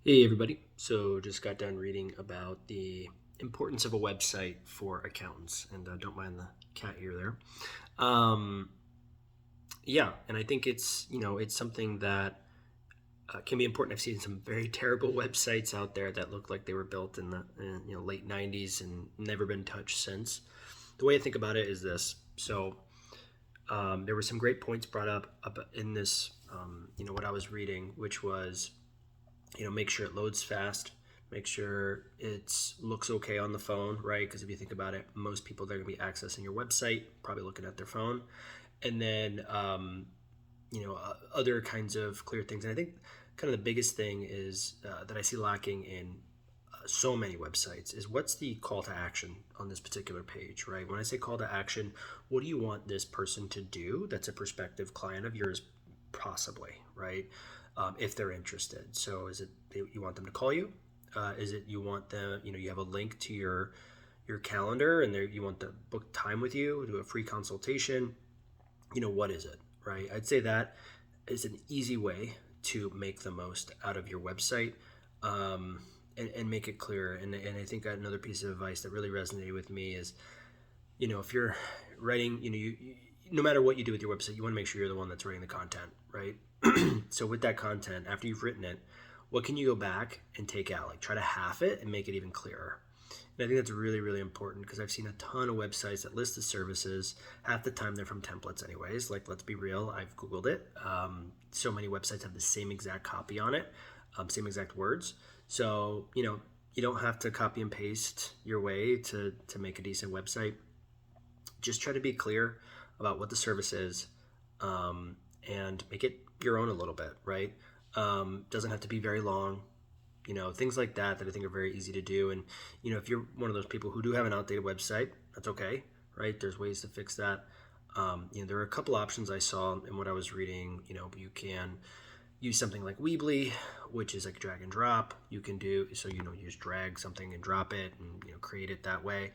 Hey everybody. So just got done reading about the importance of a website for accountants, and don't mind the cat ear there. Um, yeah, and I think it's something that can be important. I've seen some very terrible websites out there that look like they were built in the late '90s and never been touched since. The way I think about it is this. There were some great points brought up in this, what I was reading, which was make sure it loads fast, make sure it looks okay on the phone, right? Because if you think about it, most people, they're going to be accessing your website probably looking at their phone. And then other kinds of clear things. And I think kind of the biggest thing is that I see lacking in so many websites is what's the call to action on this particular page, right? When I say call to action, what do you want this person to do that's a prospective client of yours, possibly, right? If they're interested. So is it you want them to call you? Is it you want them, you have a link to your calendar and there you want to book time with you, do a free consultation? What is it, right? I'd say that is an easy way to make the most out of your website, and make it clear. And I think another piece of advice that really resonated with me is, if you're writing, no matter what you do with your website, you want to make sure you're the one that's writing the content, right? So with that content, after you've written it, what can you go back and take out? Like try to half it and make it even clearer. And I think that's really, really important because I've seen a ton of websites that list the services. Half the time they're from templates anyways. Like, let's be real, I've Googled it. So many websites have the same exact copy on it, same exact words. So, you don't have to copy and paste your way to make a decent website. Just try to be clear about what the service is, and make it your own a little bit, right? Doesn't have to be very long, things like that I think are very easy to do. And, if you're one of those people who do have an outdated website, that's okay, right? There's ways to fix that. There are a couple options I saw in what I was reading. You can use something like Weebly, which is like drag and drop. You can do so, you just drag something and drop it and, create it that way.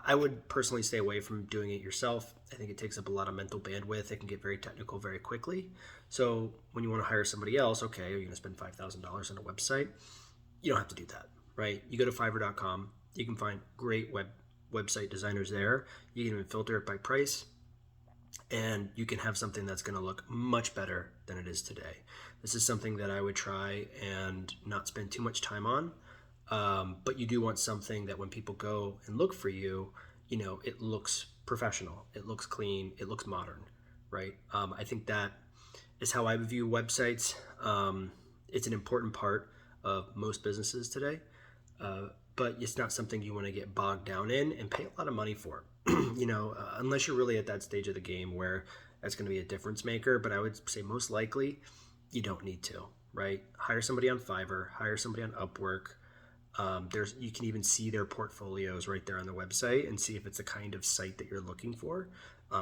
I would personally stay away from doing it yourself. I think it takes up a lot of mental bandwidth. It can get very technical very quickly. So when you want to hire somebody else, okay, you're going to spend $5,000 on a website. You don't have to do that, right? You go to Fiverr.com. You can find great website designers there. You can even filter it by price, and you can have something that's going to look much better than it is today. This is something that I would try and not spend too much time on. But you do want something that when people go and look for you, it looks professional, it looks clean, it looks modern, right? I think that is how I view websites. It's an important part of most businesses today, but it's not something you want to get bogged down in and pay a lot of money for. Unless you're really at that stage of the game where that's going to be a difference maker. But I would say most likely you don't need to, right? Hire somebody on Fiverr, hire somebody on Upwork. You can even see their portfolios right there on the website and see if it's the kind of site that you're looking for,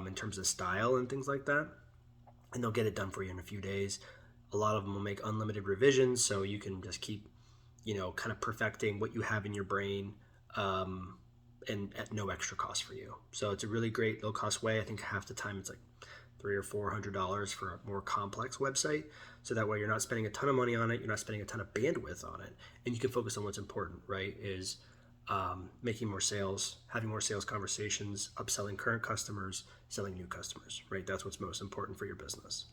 in terms of style and things like that. And they'll get it done for you in a few days. A lot of them will make unlimited revisions, so you can just keep, kind of perfecting what you have in your brain, and at no extra cost for you. So it's a really great low cost way. I think half the time it's like $300 or $400 for a more complex website. So that way you're not spending a ton of money on it, you're not spending a ton of bandwidth on it, and you can focus on what's important, right? Is making more sales, having more sales conversations, upselling current customers, selling new customers, right? That's what's most important for your business.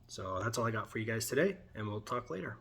So that's all I got for you guys today, and we'll talk later.